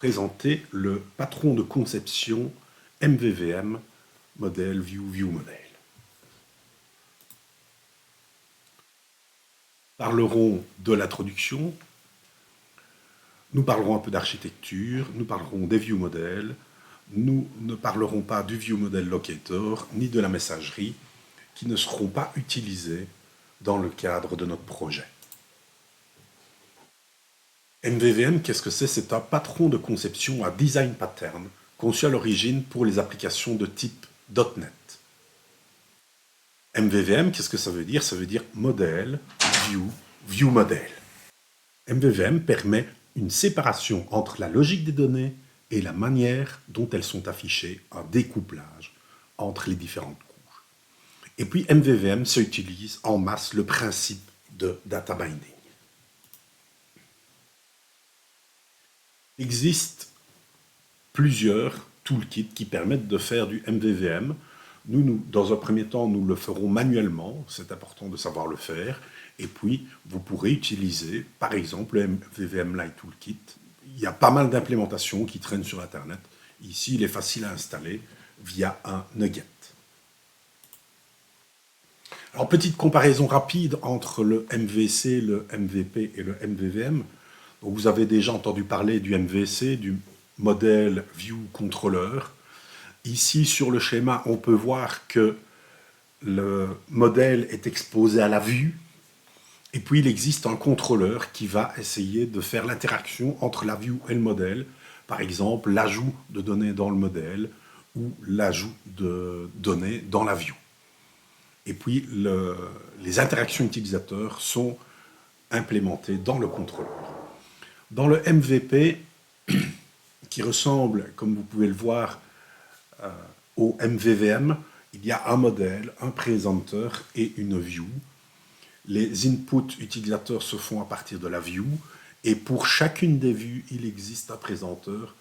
présenter le patron de conception MVVM, Model View View Model. Nous parlerons de l'introduction, nous parlerons un peu d'architecture, nous parlerons des view models, nous ne parlerons pas du view model locator ni de la messagerie qui ne seront pas utilisés dans le cadre de notre projet. MVVM, qu'est-ce que c'est? C'est un patron de conception, un design pattern conçu à l'origine pour les applications de type .NET. MVVM, qu'est-ce que ça veut dire? Ça veut dire modèle, view, view model. MVVM permet une séparation entre la logique des données et la manière dont elles sont affichées, un découplage entre les différentes couches. Et puis MVVM s'utilise en masse le principe de data binding. Il existe plusieurs toolkits qui permettent de faire du MVVM. Nous, dans un premier temps, nous le ferons manuellement, c'est important de savoir le faire. Et puis, vous pourrez utiliser, par exemple, le MVVM Lite Toolkit. Il y a pas mal d'implémentations qui traînent sur Internet. Ici, il est facile à installer via un nugget. Alors, petite comparaison rapide entre le MVC, le MVP et le MVVM. Donc, vous avez déjà entendu parler du MVC, du Model View Controller. Ici, sur le schéma, on peut voir que le modèle est exposé à la vue. Et puis, il existe un contrôleur qui va essayer de faire l'interaction entre la view et le modèle. Par exemple, l'ajout de données dans le modèle ou l'ajout de données dans la view. Et puis, les interactions utilisateurs sont implémentées dans le contrôleur. Dans le MVP, qui ressemble, comme vous pouvez le voir, au MVVM, il y a un modèle, un présenteur et une view. Les inputs utilisateurs se font à partir de la view, et pour chacune des vues, il existe un présenteur,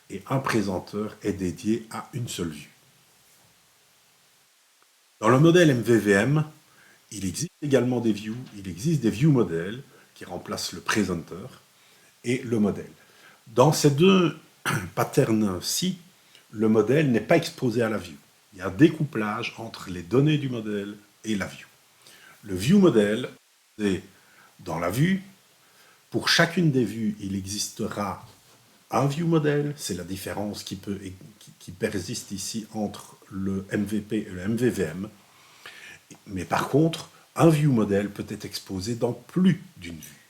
et un présenteur est dédié à une seule vue. Dans le modèle MVVM, il existe également des views, il existe des view modèles qui remplacent le présenteur et le modèle. Dans ces deux patterns-ci, le modèle n'est pas exposé à la view. Il y a un découplage entre les données du modèle et la view. Le view model, c'est dans la vue. Pour chacune des vues, il existera un view model. C'est la différence qui persiste ici entre le MVP et le MVVM. Mais par contre, un view model peut être exposé dans plus d'une vue.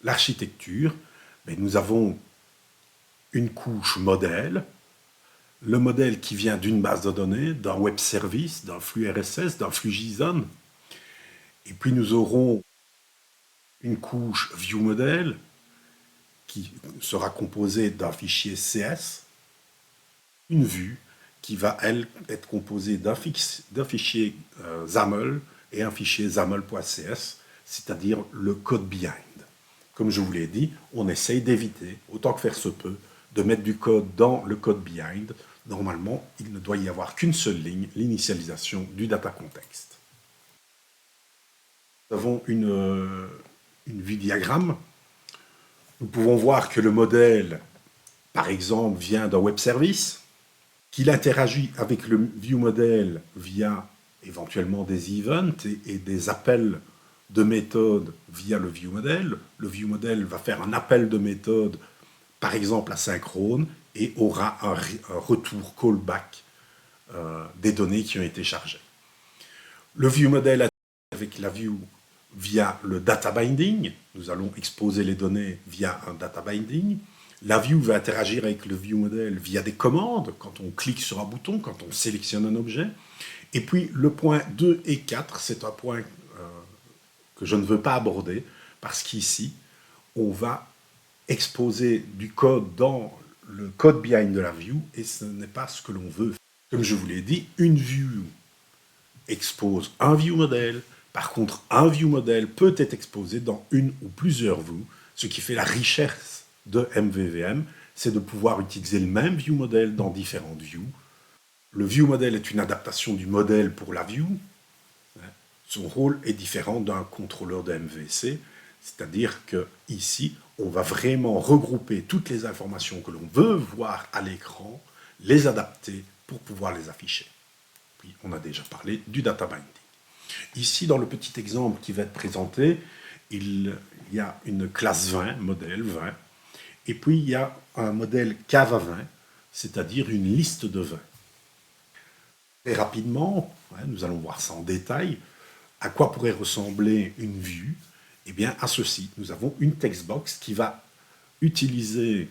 L'architecture, nous avons une couche modèle, le modèle qui vient d'une base de données, d'un web service, d'un flux RSS, d'un flux JSON. Et puis nous aurons une couche viewModel qui sera composée d'un fichier CS, une vue qui va, elle, être composée d'un fichier XAML et un fichier XAML.cs, c'est-à-dire le code behind. Comme je vous l'ai dit, on essaye d'éviter, autant que faire se peut, de mettre du code dans le code behind. Normalement, il ne doit y avoir qu'une seule ligne, l'initialisation du data context. Nous avons une vue diagramme. Nous pouvons voir que le modèle, par exemple, vient d'un web service, qu'il interagit avec le viewModel via éventuellement des events et des appels de méthode via le viewModel. Le viewModel va faire un appel de méthode, par exemple asynchrone, et aura un retour callback des données qui ont été chargées. Le viewModel avec la view via le data binding. Nous allons exposer les données via un data binding. La view va interagir avec le viewModel via des commandes, quand on clique sur un bouton, quand on sélectionne un objet. Et puis le point 2 et 4, c'est un point que je ne veux pas aborder, parce qu'ici, on va exposer du code dans le code behind de la view, et ce n'est pas ce que l'on veut. Comme je vous l'ai dit, une view expose un viewModel. Par contre, un viewModel peut être exposé dans une ou plusieurs views, ce qui fait la richesse de MVVM, c'est de pouvoir utiliser le même viewModel dans différentes views. Le viewModel est une adaptation du modèle pour la view. Son rôle est différent d'un contrôleur de MVC, c'est-à-dire qu'ici, on va vraiment regrouper toutes les informations que l'on veut voir à l'écran, les adapter pour pouvoir les afficher. Puis on a déjà parlé du data binding. Ici, dans le petit exemple qui va être présenté, il y a une classe 20, modèle 20, et puis il y a un modèle Cava 20, c'est-à-dire une liste de vins. Très rapidement, nous allons voir ça en détail, à quoi pourrait ressembler une vue? Eh bien, à ceci. Nous avons une textbox qui va utiliser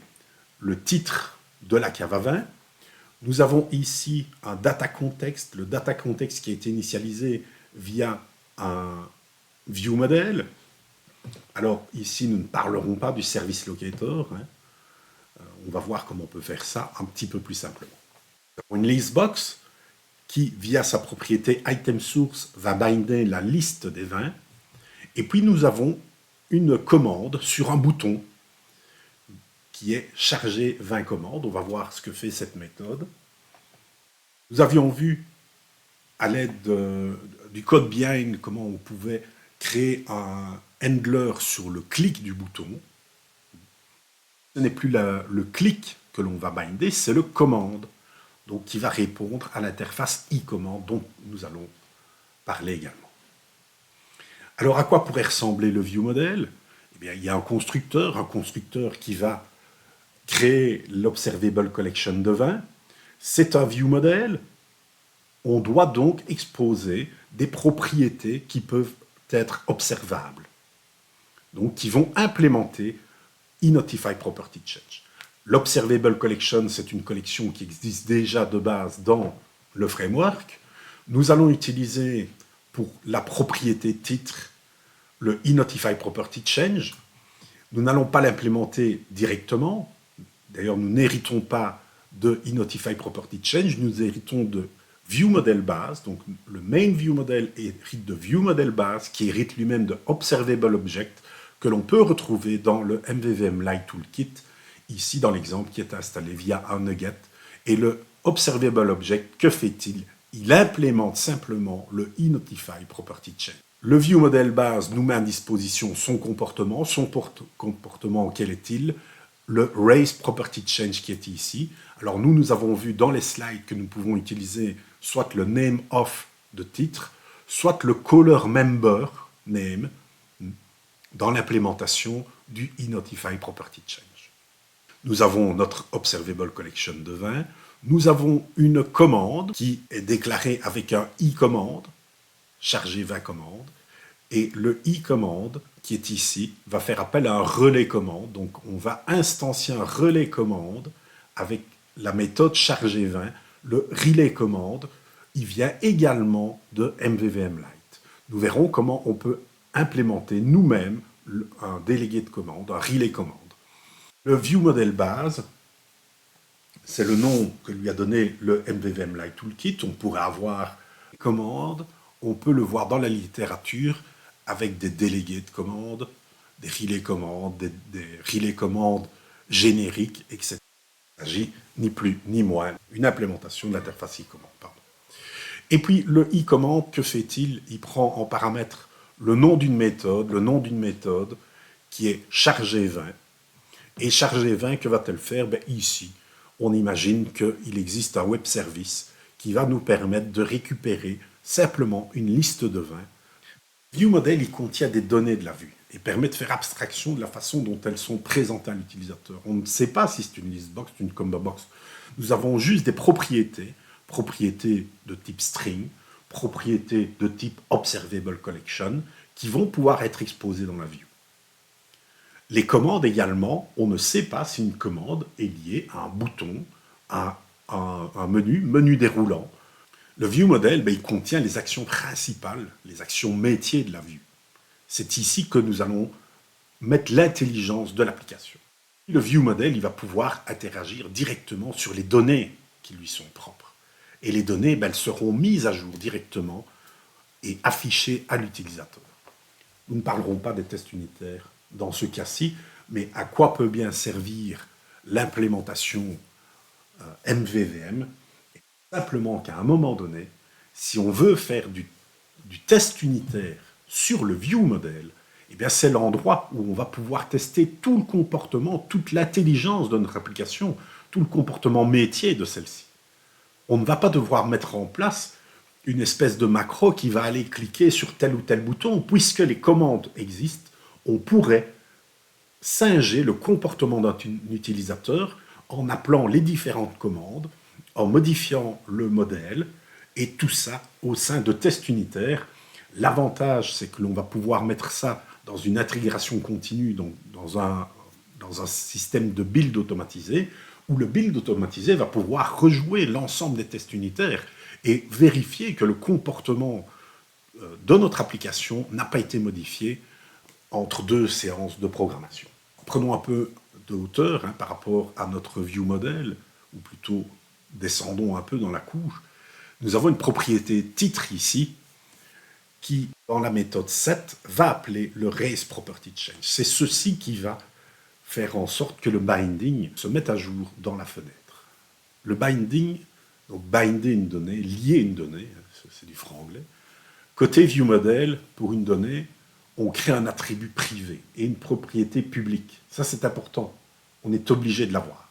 le titre de la cave à vin. Nous avons ici un data context, le data context qui a été initialisé via un view model. Alors ici, nous ne parlerons pas du service locator. On va voir comment on peut faire ça un petit peu plus simplement. Une listbox qui, via sa propriété item source, va binder la liste des vins. Et puis nous avons une commande sur un bouton qui est chargé 20 commandes. On va voir ce que fait cette méthode. Nous avions vu à l'aide du code behind comment on pouvait créer un handler sur le clic du bouton. Ce n'est plus le clic que l'on va binder, c'est le commande, donc qui va répondre à l'interface e-command dont nous allons parler également. Alors à quoi pourrait ressembler le view model? Eh bien, il y a un constructeur qui va créer l'observable collection de vins. C'est un view model. On doit donc exposer des propriétés qui peuvent être observables, donc qui vont implémenter eNotify Property Change. L'observable collection, c'est une collection qui existe déjà de base dans le framework. Nous allons utiliser pour la propriété titre le eNotify Property Change. Nous n'allons pas l'implémenter directement. D'ailleurs, nous n'héritons pas de eNotify Property Change, nous héritons de ViewModel base. Donc, le main ViewModel hérite de ViewModel base qui hérite lui-même de Observable Object que l'on peut retrouver dans le MVVM Lite Toolkit, ici dans l'exemple qui est installé via un nugget. Et le Observable Object, que fait-il? Il implémente simplement le eNotify Property Change. Le ViewModel base nous met à disposition son comportement. Son comportement, quel est-il? Le Raise Property Change qui est ici. Alors nous avons vu dans les slides que nous pouvons utiliser soit le name of de titre, soit le color member name dans l'implémentation du eNotify Property Change. Nous avons notre Observable Collection de vins. Nous avons une commande qui est déclarée avec un e-commande, chargé 20 commandes. Et le e-commande, qui est ici, va faire appel à un relais commande. Donc on va instancier un relais commande avec la méthode chargé 20. Le relay commande, il vient également de MVVM Lite. Nous verrons comment on peut implémenter nous-mêmes un délégué de commande, un relay commande. Le ViewModel base, c'est le nom que lui a donné le MVVM Lite Toolkit. On pourrait avoir des commandes, on peut le voir dans la littérature avec des délégués de commandes, des relais commandes, des relais commandes génériques, etc. Il s'agit ni plus ni moins d'une implémentation de l'interface e-command. Et puis le e-command, que fait-il? Il prend en paramètre le nom d'une méthode qui est chargé 20. Et chargé 20, que va-t-elle faire? Ici, on imagine qu'il existe un web service qui va nous permettre de récupérer simplement une liste de vins. ViewModel, il contient des données de la vue et permet de faire abstraction de la façon dont elles sont présentées à l'utilisateur. On ne sait pas si c'est une listbox, une combo box. Nous avons juste des propriétés de type string, propriétés de type observable collection, qui vont pouvoir être exposées dans la view. Les commandes également, on ne sait pas si une commande est liée à un bouton, à un menu déroulant. Le ViewModel, il contient les actions principales, les actions métiers de la view. C'est ici que nous allons mettre l'intelligence de l'application. Le ViewModel, il va pouvoir interagir directement sur les données qui lui sont propres. Et les données, elles seront mises à jour directement et affichées à l'utilisateur. Nous ne parlerons pas des tests unitaires dans ce cas-ci, mais à quoi peut bien servir l'implémentation MVVM? Simplement qu'à un moment donné, si on veut faire du test unitaire sur le ViewModel, eh bien c'est l'endroit où on va pouvoir tester tout le comportement, toute l'intelligence de notre application, tout le comportement métier de celle-ci. On ne va pas devoir mettre en place une espèce de macro qui va aller cliquer sur tel ou tel bouton, puisque les commandes existent, on pourrait singer le comportement d'un utilisateur en appelant les différentes commandes, en modifiant le modèle, et tout ça au sein de tests unitaires. L'avantage, c'est que l'on va pouvoir mettre ça dans une intégration continue, donc dans un système de build automatisé, où le build automatisé va pouvoir rejouer l'ensemble des tests unitaires et vérifier que le comportement de notre application n'a pas été modifié entre deux séances de programmation. Prenons un peu de hauteur par rapport à notre view model, ou plutôt descendons un peu dans la couche. Nous avons une propriété titre ici, qui, dans la méthode set, va appeler le raise property change. C'est ceci qui va faire en sorte que le binding se mette à jour dans la fenêtre. Le binding, donc binder une donnée, lier une donnée, c'est du franglais. Côté viewModel, pour une donnée, on crée un attribut privé et une propriété publique. Ça, c'est important. On est obligé de l'avoir.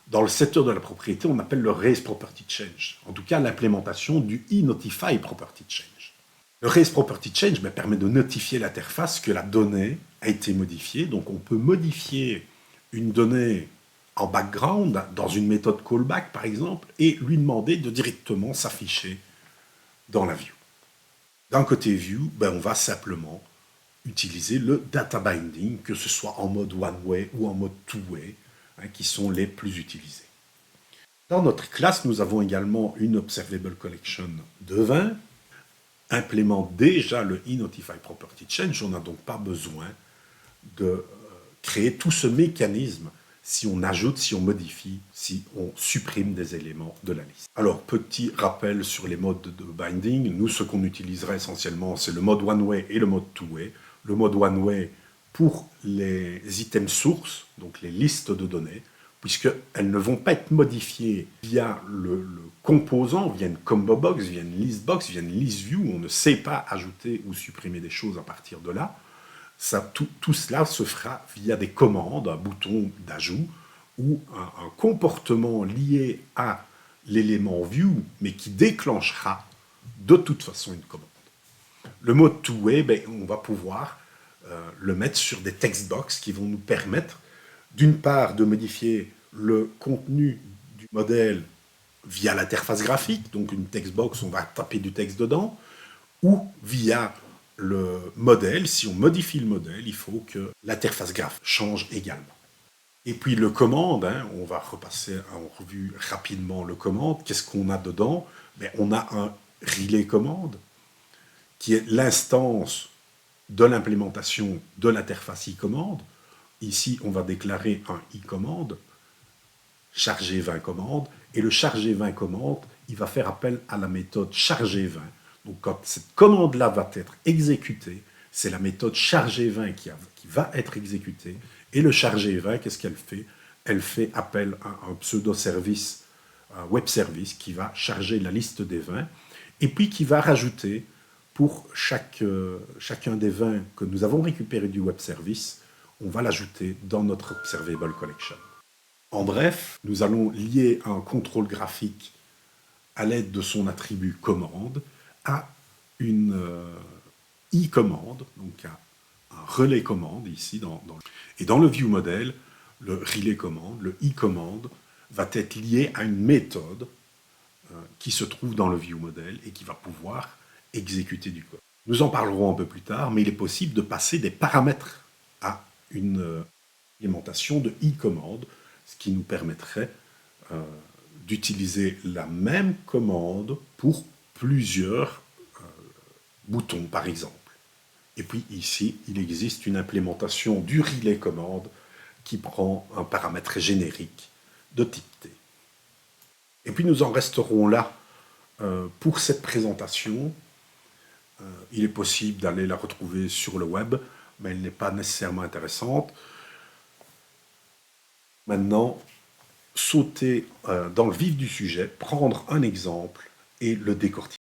Dans le setter de la propriété, on appelle le raise property change. En tout cas, l'implémentation du e-notify property change. Le raise property change permet de notifier l'interface que la donnée a été modifiée. Donc, on peut modifier une donnée en background dans une méthode callback, par exemple, et lui demander de directement s'afficher dans la view. D'un côté view, on va simplement utiliser le data binding, que ce soit en mode one-way ou en mode two-way, qui sont les plus utilisés. Dans notre classe, nous avons également une observable collection de 20, implémente déjà le e-notify property change. On n'a donc pas besoin de créer tout ce mécanisme si on ajoute, si on modifie, si on supprime des éléments de la liste. Alors, petit rappel sur les modes de binding. Nous, ce qu'on utilisera essentiellement, c'est le mode one-way et le mode two-way. Le mode one-way pour les items sources, donc les listes de données, puisqu'elles ne vont pas être modifiées via le composant, via une combo box, via une list box, via une list view. On ne sait pas ajouter ou supprimer des choses à partir de là. Tout cela se fera via des commandes, un bouton d'ajout ou un comportement lié à l'élément view, mais qui déclenchera de toute façon une commande. Le mode two-way, on va pouvoir le mettre sur des textbox qui vont nous permettre, d'une part, de modifier le contenu du modèle via l'interface graphique, donc une textbox, on va taper du texte dedans, ou via le modèle. Si on modifie le modèle, il faut que l'interface graphique change également. Et puis le commande, on va repasser en revue rapidement le commande. Qu'est-ce qu'on a dedans? On a un relay commande, qui est l'instance de l'implémentation de l'interface e-commande. Ici, on va déclarer un e-commande, charger 20 commandes, et le charger 20 commandes, il va faire appel à la méthode charger 20. Donc quand cette commande-là va être exécutée, c'est la méthode charger 20 qui va être exécutée, et le charger 20, qu'est-ce qu'elle fait? Elle fait appel à un pseudo-service, un web service, qui va charger la liste des 20, et puis qui va rajouter, pour chacun des 20 que nous avons récupéré du web service, on va l'ajouter dans notre observable collection. En bref, nous allons lier un contrôle graphique à l'aide de son attribut commande à une e-commande, donc à un relais commande ici. Et dans le view model, le relay commande, le e-commande, va être lié à une méthode qui se trouve dans le view model et qui va pouvoir exécuter du code. Nous en parlerons un peu plus tard, mais il est possible de passer des paramètres à une implémentation de e-commande, ce qui nous permettrait d'utiliser la même commande pour plusieurs boutons, par exemple. Et puis ici, il existe une implémentation du relay commande qui prend un paramètre générique de type T. Et puis nous en resterons là pour cette présentation. Il est possible d'aller la retrouver sur le web, mais elle n'est pas nécessairement intéressante. Maintenant, sauter dans le vif du sujet, prendre un exemple et le décortiquer.